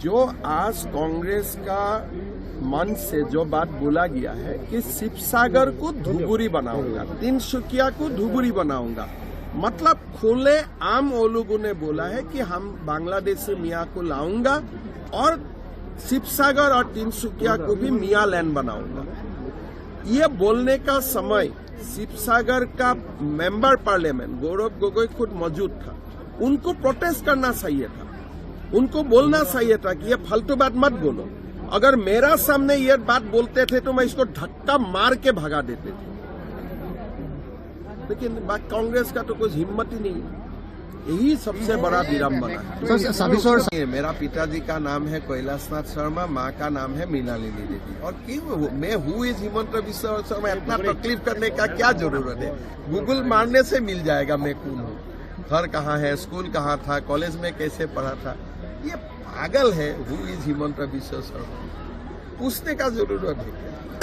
जो आज कांग्रेस का मन से जो बात बोला गया है कि शिवसागर को धुबुरी बनाऊंगा, तिनसुकिया को धुबुरी बनाऊंगा, मतलब खुले आम वो लोगों ने बोला है कि हम बांग्लादेशी मियाँ को लाऊंगा और शिवसागर और तिनसुकिया को भी मियाँ लैंड बनाऊंगा। ये बोलने का समय शिवसागर का मेंबर पार्लियामेंट गौरव गोगोई खुद मौजूद था, उनको प्रोटेस्ट करना चाहिए था, उनको बोलना चाहिए था कि ये फालतू बात मत बोलो। अगर मेरा सामने ये बात बोलते थे तो मैं इसको धक्का मार के भगा देते थे, लेकिन कांग्रेस का तो कुछ हिम्मत ही नहीं है। यही सबसे बड़ा विडंबना है। मेरा पिताजी का नाम है कैलाशनाथ शर्मा, माँ का नाम है मीनालिनी देवी। और क्यों मैं हु इज हिमंत बिश्व शर्मा, इतना तकलीफ करने का क्या जरूरत है? गूगल मारने से मिल जाएगा मैं कौन हूँ, घर कहाँ है, स्कूल कहाँ था, कॉलेज में कैसे पढ़ा था। ये पागल है हु इज हिमंत बिश्व शर्मा, पूछने का जरूरत है।